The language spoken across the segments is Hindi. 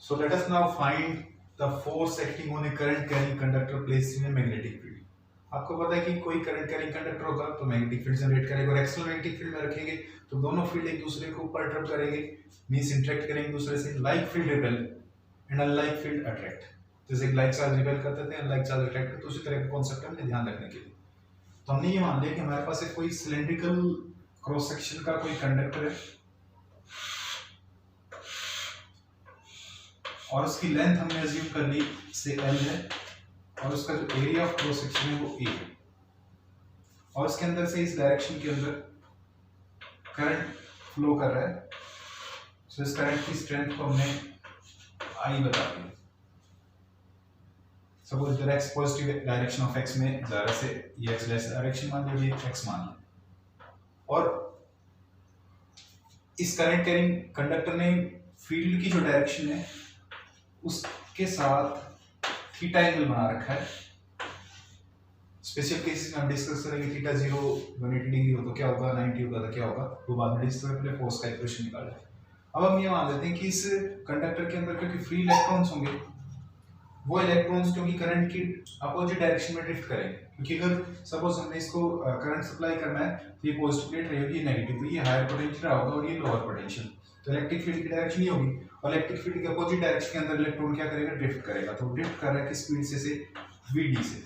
So let us now find the force acting on a current carrying conductor placed in a magnetic field. आपको पता है कि कोई करंट कैरिंग कंडक्टर होगा तो मैग्नेटिक फील्ड जनरेट करेगा, और एक्सटर्नल मैग्नेटिक फील्ड में रखेंगे तो दोनों फील्ड एक दूसरे को परटर्ब करेंगे, मींस इंटरेक्ट करेंगे एक दूसरे से. Like field repel and unlike field attract. जैसे एक लाइक चार्ज रिपेल करते थे, अनलाइक चार्ज अट्रैक्ट करते, उसी तरह का कांसेप्ट हमने ध्यान रखने के लिए. तो हमने ये मान लिया कि हमारे पास एक कोई सिलेंड्रिकल क्रॉस सेक्शन का कोई कंडक्टर है और उसकी लेंथ हमने अज्यूम कर ली से L है, और उसका जो एरिया ऑफ क्रॉस सेक्शन है वो A है, और उसके अंदर से इस डायरेक्शन के अंदर करंट फ्लो कर रहा है. सो इस करंट की स्ट्रेंथ को हमने I बता दी. Suppose the x positive direction of x में जा रहा है, ये x लेस डायरेक्शन मान लीजिए, x मान लीजिए, और इस करंट कैरिंग कंडक्टर ने फील्ड की जो डायरेक्शन है उसके साथ थीटा एंगल बना रखा है. स्पेशल केसेस में हम डिस्कस करेंगे थीटा 0 180 डिग्री हो तो क्या होगा, 90 होगा तो क्या होगा, वो बाद में डिस्कस करेंगे. फोर्स का इक्वेशन निकालें. अब हम ये मान लेते हैं कि इस कंडक्टर के अंदर क्योंकि फ्री इलेक्ट्रॉन्स होंगे, वो इलेक्ट्रॉन्स क्योंकि करंट की अपोजिट डायरेक्शन में ड्रिफ्ट करेंगे, क्योंकि अगर सपोज हमने इसको करंट सप्लाई करना है तो ये पॉजिटिव प्लेट रहेगी, नेगेटिव, तो ये हायर पोटेंशियल होगा और ये लोअर पोटेंशियल, तो इलेक्ट्रिक फील्ड की डायरेक्शन ये होगी, और इलेक्ट्रिक फील्ड के अपोजिट डायरेक्शन के अंदर इलेक्ट्रॉन क्या करेगा, ड्रिफ्ट करेगा. तो ड्रिफ्ट कर रहा है किस स्पीड से vd से.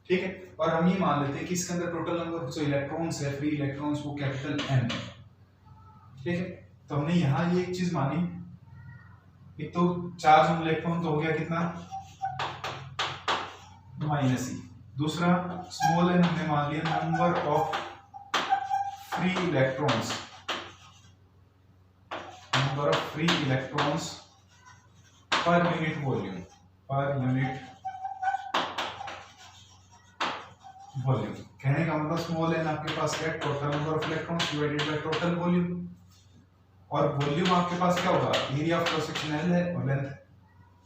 ठीक है, और हम ये मान लेते हैं कि इसके अंदर टोटल नंबर जो इलेक्ट्रॉन्स है, फ्री इलेक्ट्रॉन्स, वो कैपिटल n है. ठीक है, तो हमने यहाँ ये एक चीज मानी, एक तो चार्ज ऑन इलेक्ट्रॉन तो हो गया कितना, -e. दूसरा स्मॉल n हमने मान लिया number of free electrons, number of free electrons per unit volume, per unit volume. कहने का मतलब स्मॉल n आपके पास क्या है, total number of electrons divided by total volume, और वॉल्यूम आपके पास क्या होगा, area of cross section L है और length,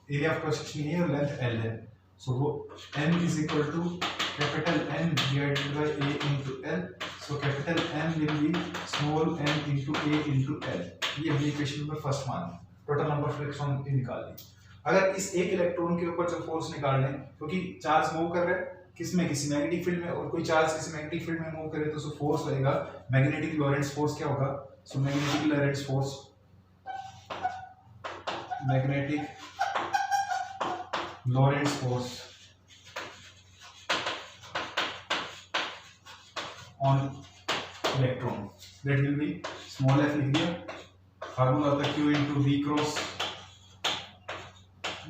area of cross section ये है और लेंथ L है. सो वो n is equal to capital N divided by A into L. So capital N will be small n into A into L. ये हमने इक्वेशन नंबर फर्स्ट मान ली. टोटल नंबर ऑफ इलेक्ट्रॉन निकाल ली. अगर इस एक इलेक्ट्रॉन के ऊपर जो फोर्स निकाल लें, क्योंकि चार्ज मूव कर रहा है किसमें, किसी मैग्नेटिक फील्ड में, और कोई चार्ज किसी मैग्नेटिक फील्ड में मूव करे तो फोर्स लगेगा मैग्नेटिक लॉरेंट्ज फोर्स. क्या होगा, so magnetic Lorentz force, magnetic Lorentz force on electron, that will be small f. लिख दिया. फार्मूला होता है q into v cross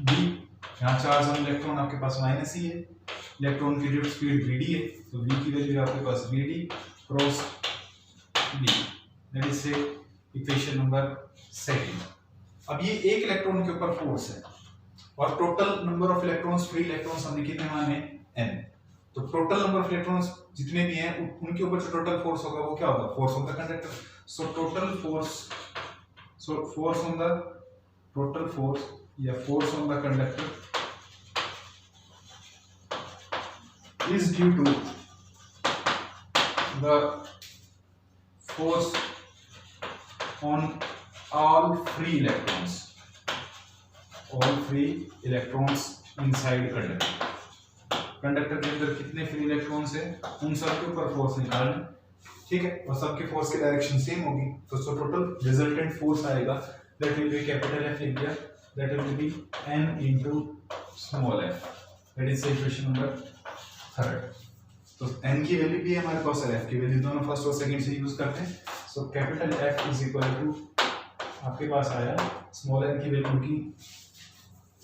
b. यहाँ चार्ज ऑन इलेक्ट्रॉन आपके पास -e है, इलेक्ट्रॉन की ड्रिफ्ट स्पीड vd है, तो v की वैल्यू आपके पास vd cross b. That is equation number second. अब ये एक इलेक्ट्रॉन के ऊपर फोर्स है और total number of electrons, free electrons हमने कितने माने, n. तो टोटल नंबर ऑफ इलेक्ट्रॉन्स जितने भी हैं उनके ऊपर जो टोटल फोर्स होगा वो क्या होगा, force on the conductor. So total force, so force on the, total force या force on the conductor is due to the force on all free electrons, all free electrons inside conductor. Conductor के अंदर कितने फ्री इलेक्ट्रॉन्स है उन सब के ऊपर फोर्स निकालना. ठीक है, और सबके फोर्स की डायरेक्शन सेम होगी, तो टोटल रिजल्टेंट फोर्स आएगा, that will be capital F लिख दिया, that will be n into small f. That is equation number third. तो n की वैल्यू भी है हमारे पास, f की वैल्यू दोनों फर्स्ट और सेकंड से यूज करते हैं. So capital F is equal to आपके पास आया स्मॉल n की वैल्यू की,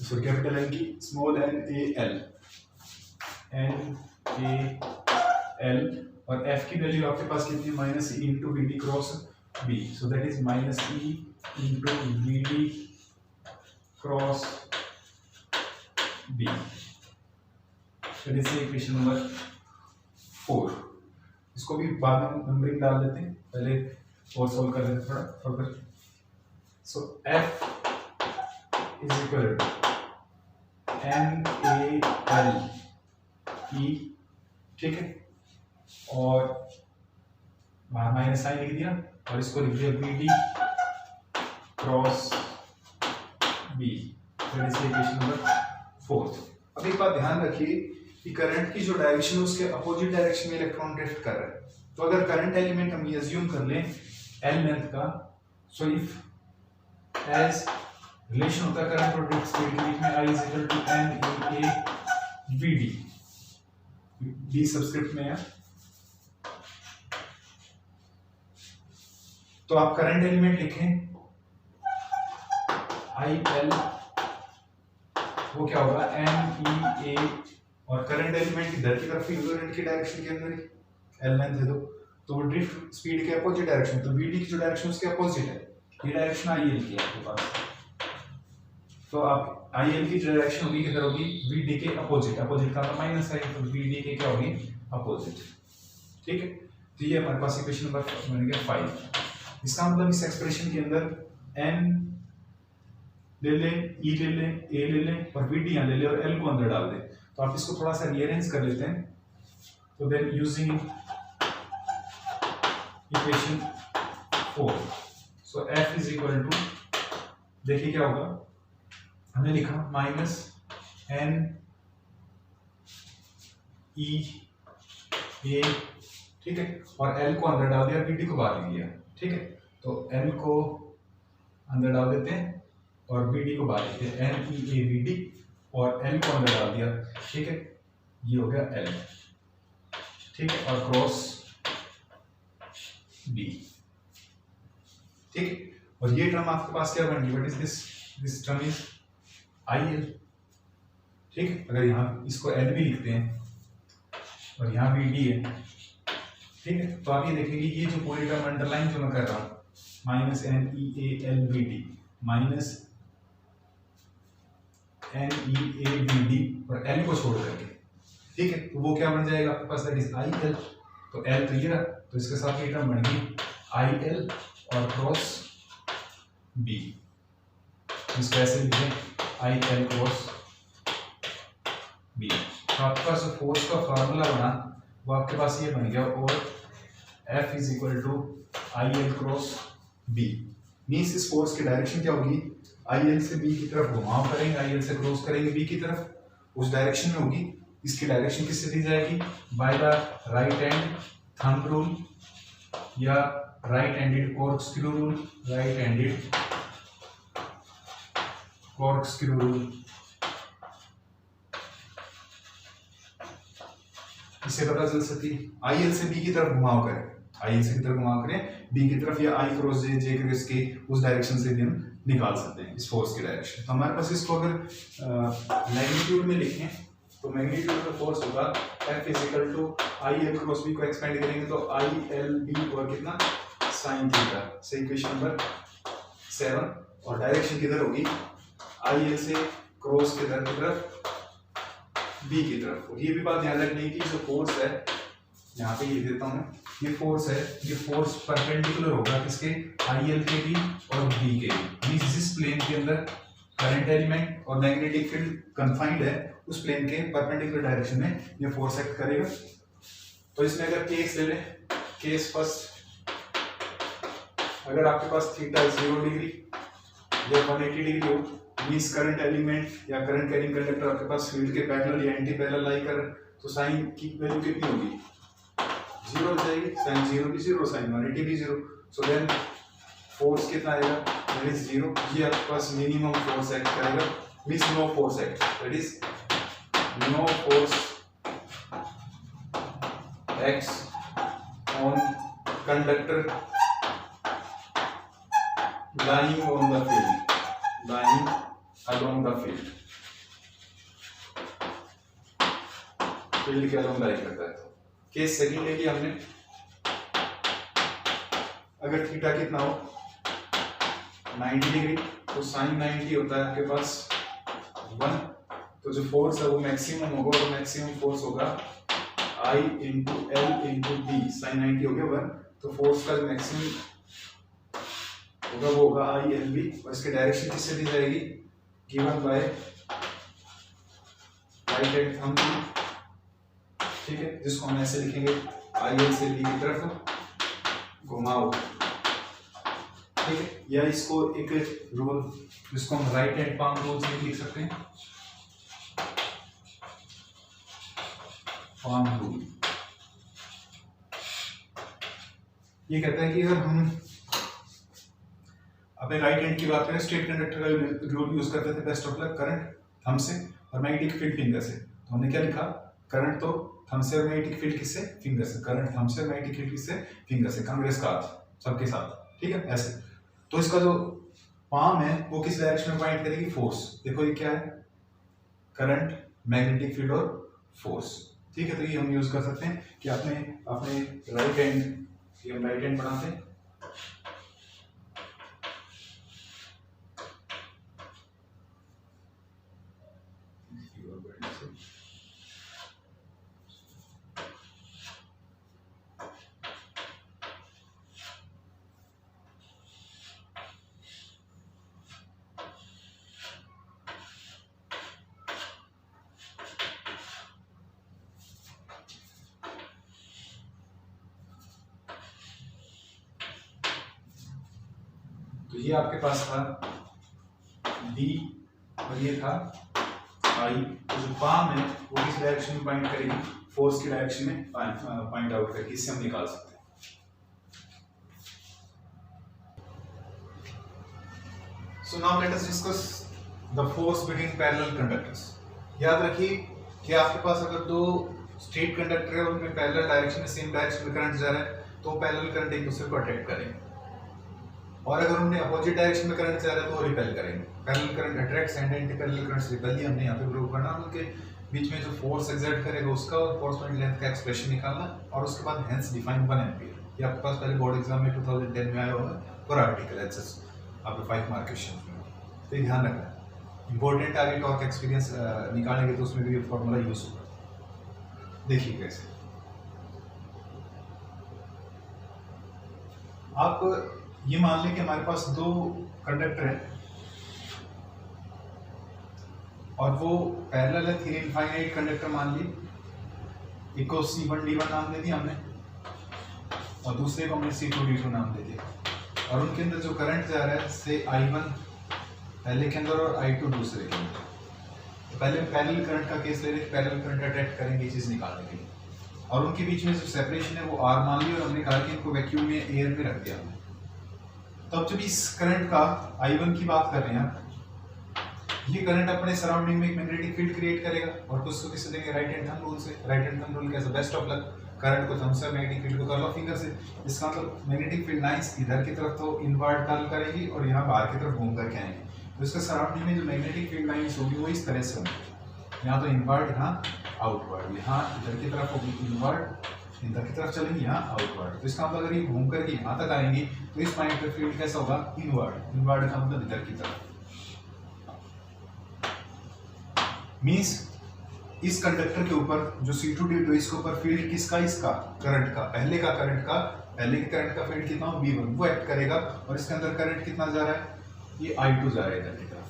सो कैपिटल N की स्मॉल n a l, और f की वैल्यू आपके पास कितनी है, -e into vd cross b. So that is -e into vd cross b. That is equation number 4. इसको भी बाद में नंबरिंग डाल देते हैं, पहले और सॉल्व कर लेते हैं थोड़ा further. So f is equal to NaLe, ठीक है, और बाहर माइनस साइन लिख दिया और इसको लिख दिया vd cross B, that is equation number 4। अब एक बात ध्यान रखिए कि करंट की जो डायरेक्शन है उसके अपोजिट डायरेक्शन में इलेक्ट्रॉन ड्रिफ्ट कर रहा है। तो अगर करंट एलिमेंट हम अज्यूम कर लें एल लेंथ का, सो इफ एज रिलेशन होता है करंट और ड्रिफ्ट स्पीड के बीच में I is equal to n e a v d, d subscript में है। तो आप करंट एलिमेंट लिखें I L, वो क्या होगा n e a, और करंट एलिमेंट इधर की तरफ करंट की डायरेक्शन के अंदर एल लेंथ है तो वो ड्रिफ्ट स्पीड के अपोजिट डायरेक्शन, तो vd की जो डायरेक्शन उसके अपोजिट है, ये डायरेक्शन il की है आपके पास। तो आप il की जो डायरेक्शन होगी किधर होगी, vd के अपोजिट, अपोजिट का माइनस साइन, तो vd के क्या होगी अपोजिट। ठीक है, तो ये हमारे पास इक्वेशन नंबर बन गया 5। इसका मतलब इस एक्सप्रेशन के अंदर n ले लें, e ले लें, a ले लें और vd यहां ले लें और l को अंदर डाल दें। तो आप इसको थोड़ा सा रीअरेंज कर लेते हैं। तो then using equation 4, so f is equal to, देखिए क्या होगा, हमने लिखा माइनस n e a, ठीक है, और l को अंदर डाल दिया, vd को बाहर लिया। ठीक है, तो l को अंदर डाल देते हैं और vd को बाहर लेते हैं, n e a v d, और l को अंदर डाल दिया। ठीक है, ये हो गया l, ठीक है, और क्रॉस b। ठीक है, और ये टर्म आपके पास क्या बन गई, what is this term is il। ठीक है, अगर यहाँ इसको l भी लिखते हैं और यहाँ vd है, ठीक है, तो आप ये देखेंगे ये जो पूरी टर्म अंडरलाइन जो मैं कर रहा हूँ, minus n e a l v d minus n e a v d और l को छोड़ करके, ठीक है, तो वो क्या बन जाएगा आपके पास, दैट इज i l। तो l तो ये रहा, तो इसके साथ ये टर्म बन गई i l और क्रॉस b। इसको ऐसे लिखें i l क्रॉस b। तो आपके पास जो फोर्स का फार्मूला बना वो आपके पास ये बन गया, और F is equal to I L cross B. Means इस फोर्स की डायरेक्शन क्या होगी, आई एल से बी की तरफ घुमाव करेंगे, आई एल से क्रॉस करेंगे बी की तरफ, उस डायरेक्शन में होगी। इसकी डायरेक्शन किससे दी जाएगी, by the right hand thumb rule या right handed corkscrew rule, right handed corkscrew rule. इससे पता चल सकती है आई एल से बी की तरफ घुमाव करें, आई एल से की तरफ घुमाव करें बी की तरफ, या आई क्रॉस जे, जे क्रॉस के, उस डायरेक्शन से भी हम निकाल सकते हैं इस फोर्स की डायरेक्शन। तो हमारे पास इसको अगर मैग्नीट्यूड में लिखें तो मैग्नीट्यूड का फोर्स होगा F is equal to I L cross B को एक्सपेंड करेंगे तो आई एल बी और कितना साइन थीटा, से इक्वेशन नंबर 7। और डायरेक्शन किधर होगी, आई एल से क्रॉस की तरफ बी की तरफ। और ये भी बात ध्यान रखने की जो फोर्स है, यहाँ पे ये देता हूँ मैं, ये फोर्स है, ये फोर्स परपेंडिकुलर होगा किसके, आई एल के भी और बी के भी। जिस प्लेन के अंदर करंट एलिमेंट और मैग्नेटिक फील्ड कंफाइंड है उस प्लेन के परपेंडिकुलर डायरेक्शन में ये फोर्स एक्ट करेगा। तो इसमें अगर केस ले लें, केस फर्स्ट, अगर आपके पास थीटा 0 डिग्री या 180 डिग्री हो, मींस करंट एलिमेंट या करंट कैरिंग कंडक्टर आपके पास फील्ड के पैरेलल या एंटी पैरेलल लाई कर, तो साइन की वैल्यू कितनी होगी, 0 हो जाएगी, साइन 0 भी 0, साइन 180 भी 0। सो देन फोर्स कितना आएगा, दैट इज 0। ये आपके पास मिनिमम फोर्स एक्ट करेगा, means no force act, that is no force acts on conductor lying on the field, lying along the field, field के along लाई करता है। केस सेकंड ले लिया हमने, अगर थीटा कितना हो 90 डिग्री तो साइन 90 होता है आपके पास 1, तो जो फोर्स है वो मैक्सिमम होगा, और मैक्सिमम फोर्स होगा I into L into D, sine 90 हो गया 1, तो फोर्स का जो मैक्सिमम होगा वो होगा आई एल बी, और इसके डायरेक्शन किससे दी जाएगी, given by right hand thumb, ठीक है, जिसको हम ऐसे लिखेंगे आई एल से बी की तरफ घुमाओ, ठीक है, या इसको एक रूल जिसको हम राइट हैंड पाम रूल से लिख सकते हैं, पाम रूल। ये कहता है कि अगर हम अपने राइट हैंड की बात करें, स्ट्रेट कंडक्टर का रूल यूज करते थे best of luck, current thumb से और मैग्नेटिक फील्ड फिंगर से। तो हमने क्या लिखा, करंट तो थंब से और मैग्नेटिक फील्ड किससे, फिंगर से। करंट थंब से और मैग्नेटिक फील्ड किससे, फिंगर से। कांग्रेस का सबके साथ, ठीक है ऐसे। तो इसका जो पाम है वो किस डायरेक्शन में पॉइंट करेगी, फोर्स। देखो ये क्या है, करंट, मैग्नेटिक फील्ड और फोर्स, ठीक है। तो ये हम यूज कर सकते हैं कि अपने अपने राइट हैंड, ये हम राइट हैंड बनाते हैं, तो ये आपके पास था B और ये था I। तो जो पाम है वो किस डायरेक्शन में पॉइंट करेगी, फोर्स की डायरेक्शन में पॉइंट आउट करके इससे हम निकाल सकते हैं। So now let us discuss the force between parallel conductors। याद रखिए कि आपके पास अगर दो स्ट्रेट कंडक्टर है, उनमें पैरेलल डायरेक्शन में सेम डायरेक्शन में करंट जा रहा है, तो पैरेलल करंट एक दूसरे को अट्रैक्ट करेंगे। और अगर उनमें अपोजिट डायरेक्शन में करंट जा रहा है तो वो रिपेल करेंगे। Parallel current attracts and anti parallel currents repel. ये हमने यहाँ पे प्रूव करना, उनके बीच में जो फोर्स एक्सर्ट करेगा उसका और फोर्स पॉइंट लेंथ का एक्सप्रेशन निकालना, और उसके बाद हेंस डिफाइन 1 एम्पीयर। ये आपके पास पहले बोर्ड एग्जाम में 2010 में आया होगा फॉर आर्टिकल एचएस, आपके 5 मार्क क्वेश्चन में। तो ये ध्यान रखना है, इंपॉर्टेंट आगे टॉर्क एक्सपीरियंस निकालेंगे तो उसमें भी ये फॉर्मूला यूज होगा। देखिए कैसे आप ये मान लें कि हमारे पास दो कंडक्टर हैं और वो पैरेलल है, 3 इनफाइनाइट कंडक्टर मान लिए। एक को C1D1 नाम दे दिया हमने और दूसरे को हमने C2D2 नाम दे दिया, और उनके अंदर जो करंट जा रहा है से I1 पहले के अंदर और I2 दूसरे के अंदर। तो पहले पैरेलल करंट का केस ले रहे, पैरेलल करंट अट्रैक्ट करेंगे ये चीज निकालने के लिए, और उनके बीच में जो सेपरेशन है वो R मान लिया, और हमने कहा कि इनको वैक्यूम में एयर में रख दिया हमने। तो अब जब इस करंट का I1 की बात कर रहे हैं, ये करंट अपने सराउंडिंग में एक मैग्नेटिक फील्ड क्रिएट करेगा, और उसको किससे देंगे, राइट हैंड थंब रूल से। राइट हैंड थंब रूल कैसे, बेस्ट ऑफ लक, करंट को थंब से, मैग्नेटिक फील्ड को कर लो फिंगर से। इसका मतलब मैग्नेटिक फील्ड लाइंस इधर की तरफ तो इनवर्ट कर्ल करेगी और यहाँ बाहर की तरफ घूम करके आएंगे। तो इसका सराउंडिंग में जो मैग्नेटिक फील्ड लाइंस होगी वो इस तरह से होंगी, यहाँ तो इनवर्ट, यहाँ आउटवर्ड, यहाँ इधर की तरफ होगी इनवर्ट, इधर की तरफ चलेंगी, यहाँ आउटवर्ड। तो इसका मतलब अगर ये घूम करके यहाँ तक आएंगी तो इस पॉइंट पे फील्ड कैसा होगा, इनवर्ड। इनवर्ड का मतलब इधर की तरफ। मींस इस कंडक्टर के ऊपर जो C2D2 इसके ऊपर फील्ड किसका, इसका करंट का, पहले के करंट का फील्ड कितना हो, V1, वो एक्ट करेगा, और इसके अंदर करंट कितना जा रहा है, ये I2 जा रहा है इधर की तरफ।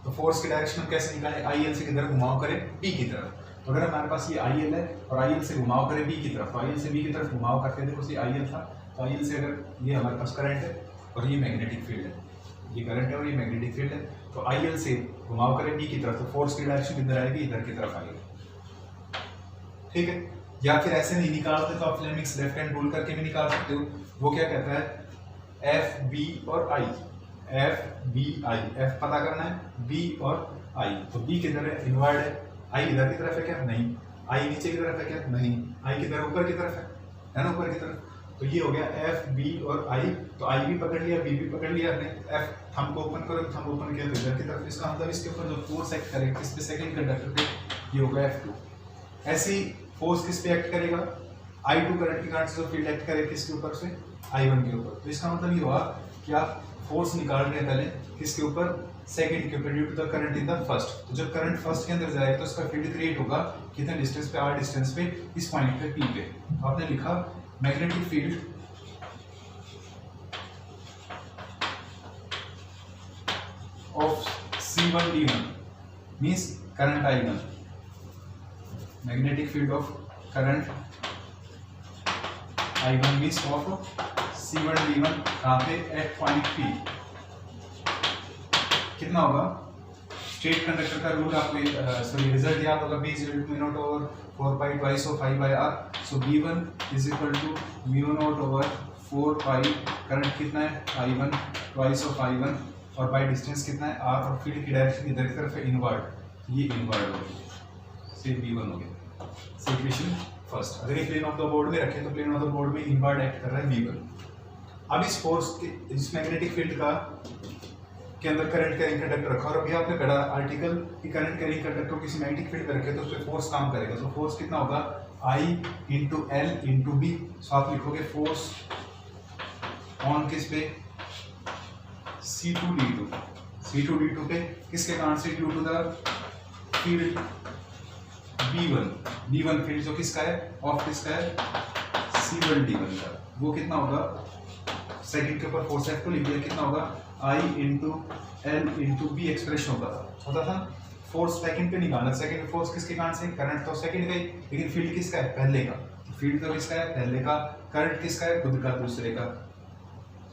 तो फोर्स की डायरेक्शन हम कैसे निकालें, IL से किधर घुमाव करें, B की तरफ। तो अगर हमारे पास ये IL है और IL से घुमाव करें B की तरफ, तो IL से B की तरफ घुमाव करते थे, उसी IL था, तो IL से अगर ये हमारे पास करंट है और ये मैग्नेटिक फील्ड है, ये करंट है और ये मैग्नेटिक फील्ड है, तो IL से घुमाव करें B की तरफ, तो फोर्स की डायरेक्शन किधर आएगी, इधर की तरफ आएगी, ठीक है। या फिर ऐसे नहीं निकालते तो आप फ्लेमिंग्स लेफ्ट हैंड रूल करके भी निकाल सकते हो। वो क्या कहता है, FB और I, FBI, F पता करना है, B और I। तो B किधर है, इनवर्ड है, I इधर की तरफ है क्या, नहीं। I नीचे की तरफ है क्या, नहीं। I किधर, ऊपर की तरफ है ना, ऊपर की तरफ। तो ये हो गया FB और I। तो I भी पकड़ लिया, B भी पकड़ लिया हमने। F थंब को ओपन करो, थंब ओपन किया तो इधर की तरफ। इसका मतलब इसके ऊपर जो फोर्स एक्ट करेगा किस पे, सेकंड कंडक्टर पे, ये होगा F2। ऐसी फोर्स किस पे एक्ट करेगा, I2 करंट की कारण से जो फील्ड एक्ट करेगा किसके ऊपर से, I1 के ऊपर। तो इसका मतलब ये हुआ कि आप फोर्स निकाल रहे हैं पहले किसके ऊपर, सेकंड के ऊपर, due to the current in the first. तो जब करंट फर्स्ट के अंदर जाएगा तो इसका फील्ड क्रिएट होगा कितने डिस्टेंस पे, R डिस्टेंस पे, इस पॉइंट पे P पे। तो आपने लिखा magnetic field of C1D1 means current I1, magnetic field of current I1 means of C1D1 कहाँ पे एट पॉइंट P कितना होगा स्ट्रेट कंडक्टर का रूल आपको सॉरी रिजल्ट याद होगा B is mu naught over 4 pi twice of I by R so B1 is equal to mu naught over 4 pi current कितना है I1 ट्वाइस ऑफ I1 और बाय डिस्टेंस कितना है R और फील्ड की डायरेक्शन इधर की तरफ है इनवर्ड ये इनवर्ड हो गया से B1 हो गया से इक्वेशन फर्स्ट अगर ये प्लेन ऑफ द बोर्ड में रखें तो प्लेन ऑफ द बोर्ड में इनवर्ड एक्ट कर रहा है B1 अब इस फोर्स के इस मैग्नेटिक फील्ड का के अंदर करंट कैरिंग कंडक्टर रखा और अभी आपने पढ़ा आर्टिकल कि करंट कैरिंग कंडक्टर को किसी मैग्नेटिक फील्ड पे रखे तो उस पे फोर्स काम करेगा तो फोर्स कितना होगा I into L into B so आप लिखोगे फोर्स ऑन किस पे C2D2 पे किसके कारण से due to the field B1 field जो किसका है ऑफ किसका है C1D1 का वो कितना होगा सेकंड के ऊपर फोर्स F को लिख दिया कितना होगा I into L into B expression होता था फोर्स सेकंड पे निकालना सेकंड फोर्स किसके कारण से करंट तो सेकंड का ही लेकिन फील्ड किसका है पहले का फील्ड तो किसका है पहले का करंट किसका है खुद का दूसरे का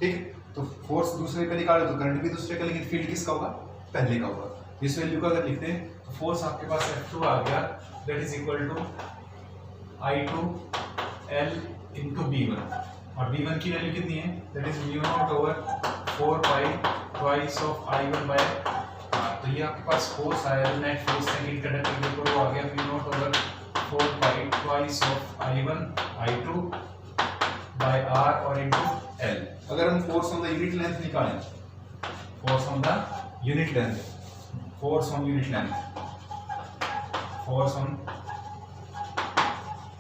ठीक है तो फोर्स दूसरे पे निकालो तो करंट भी दूसरे का लेकिन फील्ड किसका होगा पहले का होगा इस वैल्यू को अगर लिखते हैं तो फोर्स आपके पास F2 आ गया that is equal to I2 L into B1 और B1 की वैल्यू कितनी है that is mu naught over 4 pi twice of I1 by तो ये आपके पास फोर्स आया नेट फोर्स सेकंड कंडक्टर के ऊपर वो आ गया mu naught over 4 pi twice of I1 I2 by R और इनटू L अगर हम force on the unit length निकालें force on unit length force on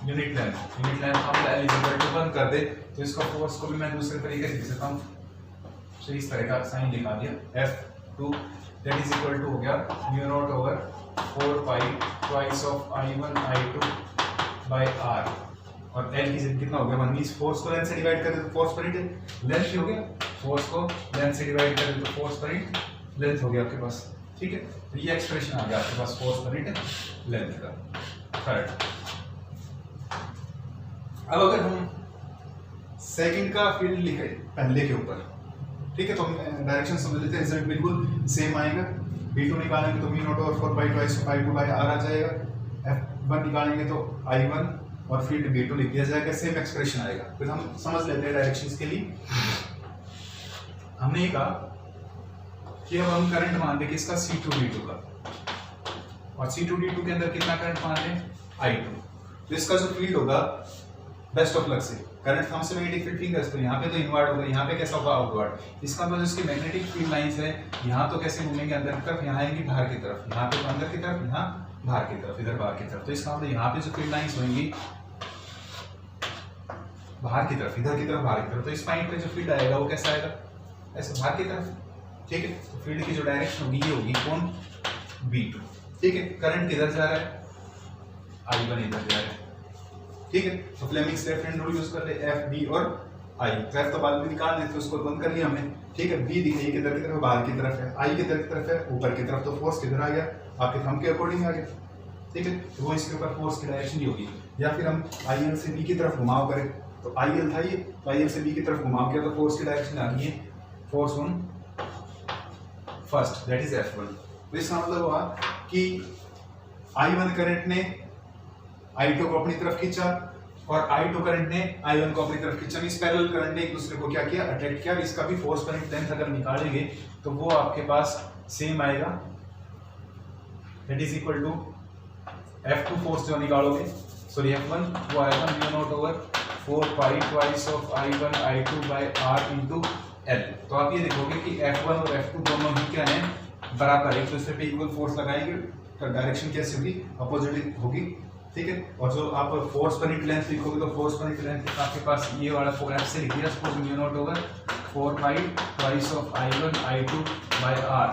unit हम L इक्वल टू 1 कर दे तो इसका फोर्स को भी मैं दूसरे तरीके से लिख सकता हूँ तो इस तरह का साइन लिखा दिया F2 that is equal to हो गया mu naught over 4 pi twice of I1 I2 by R और L की जगह कितना हो गया 1 मींस फोर्स को लेंथ से डिवाइड कर दे तो फोर्स पर यूनिट लेंथ हो गया फोर्स को लेंथ से डिवाइड कर दे तो फोर्स पर यूनिट लेंथ हो गया आपके पास ठीक है तो ये एक्सप्रेशन आ गया आपके पास फोर्स पर यूनिट लेंथ का थर्ड अब अगर हम सेकंड का फील्ड लिखे पहले के ऊपर ठीक है तो हम डायरेक्शन समझ लेते हैं रिजल्ट बिल्कुल सेम आएगा B2 निकालेंगे तो mu naught over 4 pi twice of I2 by R आ जाएगा F1 निकालेंगे तो I1 और फील्ड B2 लिख दिया जाएगा सेम एक्सप्रेशन आएगा फिर हम समझ लेते हैं डायरेक्शंस के लिए हमने ये कहा कि अब हम करंट मान लें किसका C2D2 का और C2D2 के अंदर कितना करंट मान लें I2 तो इसका जो फील्ड होगा बेस्ट ऑफ लक से करंट हम से मैग्नेटिक फील्ड फिंगर्स तो यहाँ पे तो इनवर्ड होगा यहाँ पे कैसा होगा आउटवर्ड इसका मतलब इसकी मैग्नेटिक फील्ड लाइंस है यहाँ तो कैसे घूमेंगे अंदर की तरफ यहाँ आएंगी बाहर की तरफ यहाँ पे तो अंदर की तरफ यहाँ बाहर की तरफ इधर बाहर की तरफ तो इसका मतलब यहाँ पे जो फील्ड लाइंस होंगी बाहर की तरफ इधर की तरफ बाहर की तरफ तो इस पॉइंट पे जो फील्ड आएगा वो कैसा आएगा ऐसे बाहर की तरफ ठीक है तो फील्ड की जो डायरेक्शन होगी ये होगी कौन B2 ठीक है करंट किधर जा रहा है I1 इधर जा रहा है ठीक है तो Fleming's left hand rule use कर ले F B और I तो F तो बाद में निकाल लेते उसको बंद कर लिया हमने ठीक है B दिखाइए किधर की तरफ बाहर की तरफ है I किधर की तरफ है ऊपर की तरफ तो फोर्स किधर आ गया आपके थंब के अकॉर्डिंग आ गया ठीक है तो वो इसके ऊपर फोर्स की डायरेक्शन ही होगी या फिर हम IL से B की तरफ घुमाव करें तो IL था ये तो IL से B की तरफ घुमाव किया तो फोर्स की डायरेक्शन आ गई है force on first that is F1 तो इसका मतलब हुआ कि I1 करंट ने I2 को अपनी तरफ खींचा और I2 करंट ने I1 को अपनी तरफ खींचा इस पैरेलल करंट ने एक दूसरे को क्या किया अट्रैक्ट किया इसका भी फोर्स पर लेंथ अगर निकालेंगे तो वो आपके पास सेम आएगा that is equal to F2 force जो निकालोगे सॉरी F1 वो आएगा mu naught over 4 pi twice of I1 I2 by R into L तो आप ये देखोगे कि F1 और F2 दोनों ही क्या हैं बराबर एक दूसरे पे इक्वल फोर्स लगाएंगे तो डायरेक्शन कैसी होगी अपोजिट होगी ठीक है और जो आप फोर्स पर यूनिट लेंथ लिखोगे तो फोर्स पर यूनिट लेंथ आपके पास ये वाला फोर से लिख दिया suppose mu naught over 4 pi twice of I1 I2 by R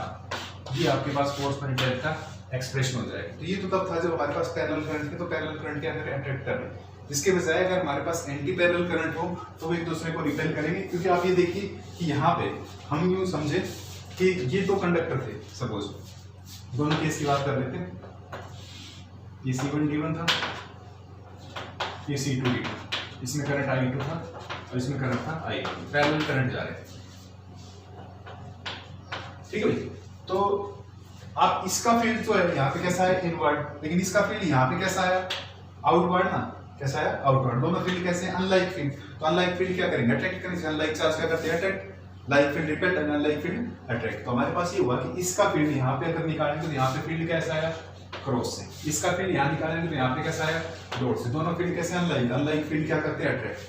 ये आपके पास फोर्स पर यूनिट लेंथ का एक्सप्रेशन हो जाएगा तो ये तो तब था जब हमारे पास पैरेलल करंट थे तो पैरेलल करंट क्या करें अट्रैक्ट कर रहे इसके बजाय अगर हमारे पास एंटी पैरेलल करंट हो तो वो एक दूसरे को रिपेल करेंगे क्योंकि आप ये देखिए कि यहाँ पे हम यूं समझे कि ये दो कंडक्टर थे सपोज दोनों केस की बात कर लेते हैं ये C1D1 था ये C2D2 इसमें करंट I2 था और इसमें करंट था I1, पैरेलल करंट जा रहे हैं। ठीक है भाई, तो आप इसका फील्ड जो है यहाँ पे कैसा है इनवर्ड, लेकिन इसका फील्ड यहाँ पे कैसा है आउटवर्ड ना, कैसा है आउटवर्ड। दोनों फील्ड कैसे हैं अनलाइक फील्ड, तो अनलाइक फील्ड क्या करेंगे अट्रैक्ट करेंगे, अनलाइक चार्ज क्या करते हैं attract, like field repel and unlike field attract. तो हमारे पास ये हुआ कि इसका फील्ड यहाँ पे अगर निकालेंगे तो यहाँ पे फील्ड कैसा है क्रॉस से, इसका फील्ड यहाँ निकालेंगे तो यहाँ पे कैसा है डॉट से। दोनों फील्ड कैसे अनलाइक, अनलाइक फील्ड क्या करते हैं अट्रैक्ट,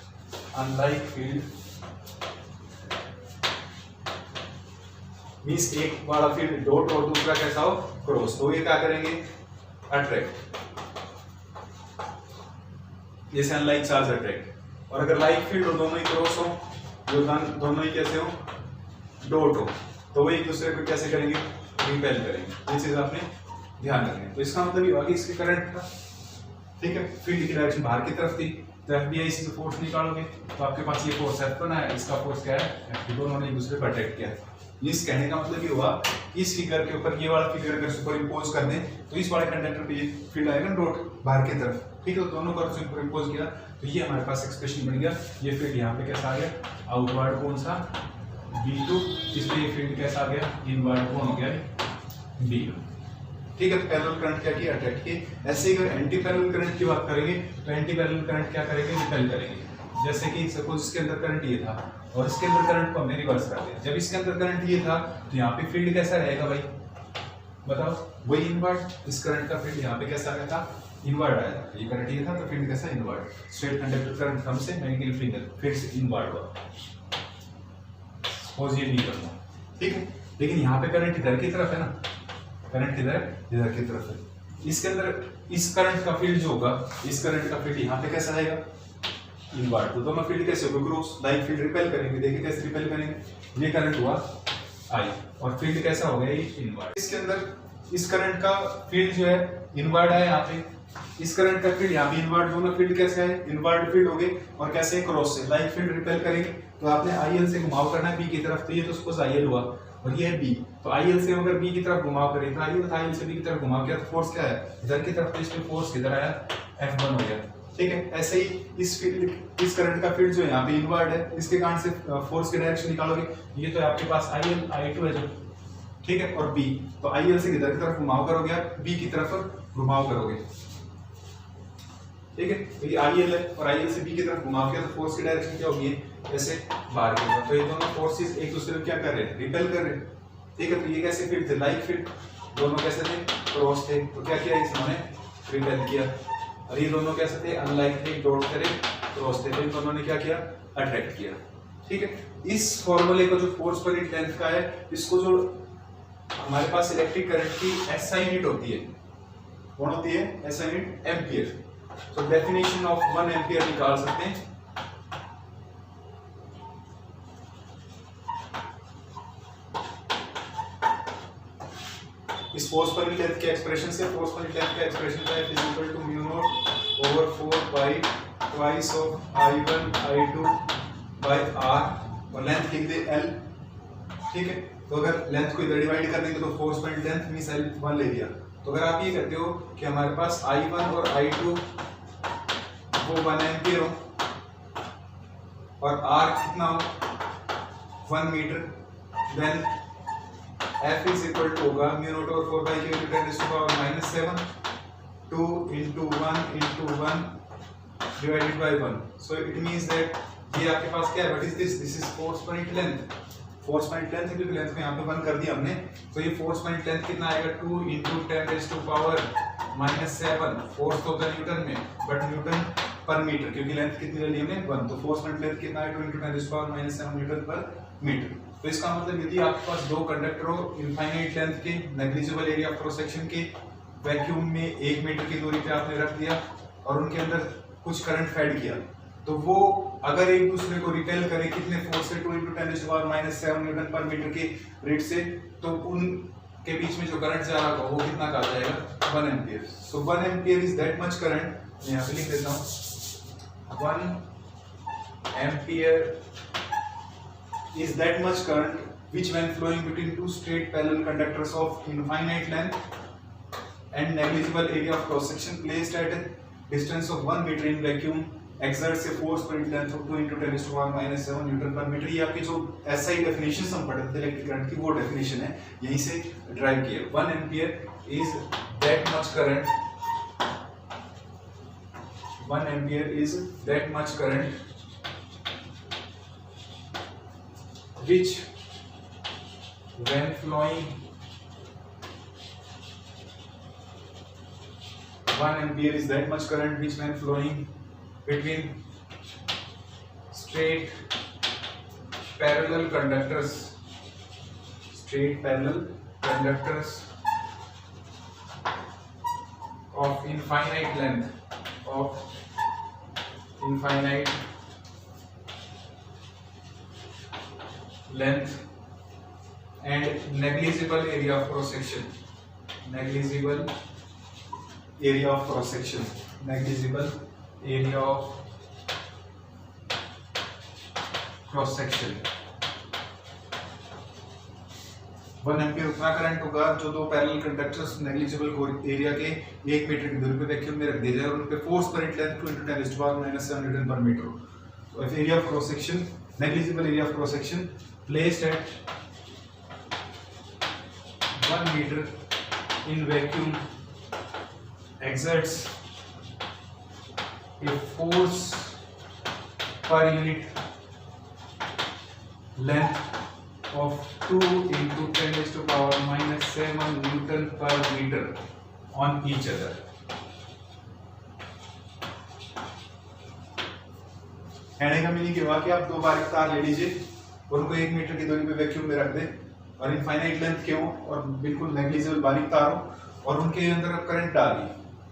अनलाइक फील्ड मींस एक वाला फील्ड डॉट और दूसरा कैसा हो क्रॉस, तो ये क्या करेंगे अट्रैक्ट, जैसे अनलाइक चार्ज अट्रैक्ट। और अगर लाइक फील्ड और दोनों ही क्रॉस हो, जो दोनों ही कैसे हो डॉट हो, तो वो एक दूसरे को कैसे करेंगे रिपेल करेंगे। ये चीज आपने ध्यान रखनी है। तो इसका मतलब ये हुआ कि इसके करंट था, ठीक है, फील्ड की डायरेक्शन बाहर की तरफ थी, तो FBI से फोर्स निकालोगे तो आपके पास ये फोर्स F1 है, इसका फोर्स क्या है F2, दोनों ने एक दूसरे को अट्रैक्ट किया। इस कहने का मतलब ये हुआ इस फिगर के ऊपर ये वाला फिगर अगर सुपर इंपोज कर दें तो इस वाले कंडक्टर पे ये फील्ड आएगा डॉट बाहर की तरफ, ठीक है, तो दोनों को सुपर इंपोज किया तो ये हमारे पास एक्सप्रेशन बन गया। ये फील्ड यहाँ पे कैसा आ गया आउटवर्ड कौन सा B2, इसमें ये फील्ड कैसा आ गया इनवर्ड कौन हो गया B2, ठीक है। तो पैरेलल करंट क्या किया अट्रैक्ट किए। ऐसे ही अगर एंटी पैरेलल करंट की बात करेंगे तो एंटी पैरेलल करंट क्या करेंगे रिपेल करेंगे। जैसे कि सपोज इसके अंदर करंट ये था और इसके अंदर करंट को हमने रिवर्स कर दिया, जब इसके अंदर करंट ये था तो यहाँ पे फील्ड कैसा रहेगा भाई बताओ, वही इनवर्ड, इस करंट का फील्ड यहाँ पे कैसा आया था इनवर्ड आया था, ये करंट ये था तो फील्ड कैसा इनवर्ड, स्ट्रेट कंडक्टर करंट हम से मैग्नेटिक फील्ड फिर से इनवर्ड हुआ, सपोज ये नहीं करना, ठीक है। लेकिन यहाँ पे करंट इधर की तरफ है ना, करंट इधर की तरफ है, इसके अंदर इस करंट का फील्ड जो होगा, इस करंट का फील्ड यहाँ पे कैसा आएगा इनवर्ड, तो दोनों फील्ड कैसे होगा क्रॉस, लाइक फील्ड रिपेल करेंगे। देखिए कैसे रिपेल करेंगे, ये करंट हुआ I और फील्ड कैसा हो गया ये इनवर्ड। इसके अंदर इस करंट का फील्ड जो है इनवर्ड है यहाँ पे, इस करंट का फील्ड यहाँ पे इनवर्ड, दोनों फील्ड कैसे है इनवर्ड फील्ड हो गए और कैसे क्रॉस से लाइक फील्ड रिपेल करेंगे। तो आपने IL से घुमाव करना है B की तरफ, तो ये तो सपोज IL हुआ और ये है B, तो IL से अगर B की तरफ घुमाव करें तो IL से B की तरफ घुमाव किया तो फोर्स क्या है इधर की तरफ, तो इसमें फोर्स किधर आया F1 हो गया, ठीक है। ऐसे ही इस फील्ड इस करंट का फील्ड जो है यहाँ पे इनवर्ड है, इसके कारण से फोर्स की डायरेक्शन निकालोगे, ये तो आपके पास IL I2 है जो, ठीक है, और B, तो IL से इधर की तरफ घुमाव करोगे आप B की तरफ घुमाव करोगे, ठीक है। तो ये IL है और IL से B की तरफ घुमाव किया तो फोर्स की डायरेक्शन क्या होगी ऐसे बाहर की तरफ, तो ये दोनों फोर्सेस एक दूसरे को क्या कर रहे हैं रिपेल कर रहे हैं, ठीक है। तो ये कैसे फील्ड थे लाइक फील्ड, दोनों कैसे थे क्रॉस थे, तो क्या किया इन्होंने रिपेल किया, और ये दोनों कैसे थे अनलाइक थे डॉट थे क्रॉस थे, तो इन दोनों ने क्या किया अट्रैक्ट किया, ठीक है। इस फॉर्मूले का जो फोर्स पर यूनिट लेंथ का है, इसको जो हमारे पास इलेक्ट्रिक करंट की SI यूनिट होती है, कौन होती है SI यूनिट एम्पियर, तो डेफिनेशन ऑफ 1 एम्पियर निकाल सकते हैं। इस फोर्स पर यूनिट लेंथ के एक्सप्रेशन से, फोर्स पर यूनिट लेंथ का एक्सप्रेशन है is equal to mu naught over 4 pi twice of I1 I2 by R, और लेंथ लिख दे L, ठीक है। तो अगर लेंथ को इधर डिवाइड कर देंगे तो force per unit length means L1 ले लिया, तो अगर आप ये कहते हो कि हमारे पास I1 और I2 वो 1 एम्पियर हो और R कितना हो 1 metre, then F is equal to होगा mu naught over 4 by Q into 10 raised to power minus 7 2 into 1 into 1 divided by 1, so it means that ये आपके पास क्या है, what is this, this is force per unit length, force per unit length क्योंकि लेंथ को यहाँ पे 1 कर दिया हमने, तो ये force per unit length कितना आएगा 2 into 10 raised to power minus 7, force तो होता है न्यूटन में बट न्यूटन पर मीटर, क्योंकि लेंथ कितनी ले ली हमने 1, तो फोर्स पर लेंथ कितना है 2 into 10 raised to power minus 7 Newton पर मीटर। तो इसका मतलब यदि आपके पास दो कंडक्टर हो इनफाइनाइट लेंथ के, negligible area of cross section के, वैक्यूम में 1 मीटर की दूरी पे आपने रख दिया और उनके अंदर कुछ करंट फेड किया, तो वो अगर एक दूसरे को रिपेल करे कितने फोर्स से 2 into 10 raised to power minus 7 Newton पर मीटर के रेट से, तो उनके बीच में जो करंट जा रहा होगा वो कितना का आ जाएगा 1 ampere. So 1 ampere is that much current, मैं यहाँ पे लिख देता हूँ 1 ampere is that much current which when flowing between two straight parallel conductors of infinite length and negligible area of cross section placed at a distance of 1 meter in vacuum exert से फोर्स पर इन लेंथ ऑफ 2 × 10⁻⁻7 न्यूटन पर मीटर। ये आपकी जो एसआई डेफिनेशन हम पढ़ते थे इलेक्ट्रिक करंट की, वो डेफिनेशन है, यहीं से ड्राइव की है। 1 ampere is that much current, 1 ampere is that much current which when flowing 1 ampere is that much current which when flowing between straight parallel conductors, straight parallel conductors of infinite length, of infinite length and negligible area of cross section, negligible area of cross section, negligible area of cross section। 1 ampere उतना करंट होगा जो दो पैरेलल कंडक्टर्स नेग्लिजिबल एरिया के 1 मीटर की दूरी पे वैक्यूम में रख दिया जाए और उन पे फोर्स पर इट लेंथ 2 × 10⁻⁻7 न्यूटन पर मीटर। तो area of cross section, negligible area of cross section placed at 1 meter in vacuum exerts a force per unit length of 2 × 10⁻⁻7 Newton per meter on each other। कहने का मीनिंग ये हुआ कि आप दो बारीक तार ले लीजिए और उनको 1 मीटर की दूरी पे वैक्यूम में रख दें और इनफाइनाइट लेंथ के हो और बिल्कुल नेग्लिजिबल बारीक तार हो और उनके अंदर आप करंट डालिए।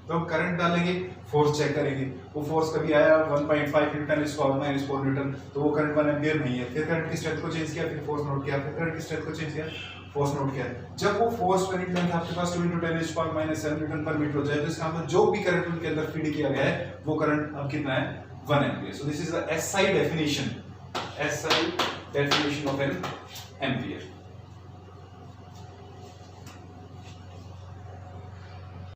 तो हम करंट डालेंगे, फोर्स चेक करेंगे, वो फोर्स कभी आया 1.5 × 10⁻⁻4 न्यूटन, तो वो करंट 1 एम्पियर नहीं है। फिर करंट की स्ट्रेंथ को चेंज किया, फिर फोर्स नोट किया, फिर करंट की स्ट्रेंथ को चेंज किया, फोर्स नोट किया। जब वो फोर्स पर लेंथ आपके पास 2 × 10⁻⁻7 न्यूटन पर मीटर हो जाए तो इसका मतलब जो भी करंट उनके अंदर फीड किया गया है वो करंट अब कितना है, 1 ampere. So this is the SI definition, SI definition of an ampere।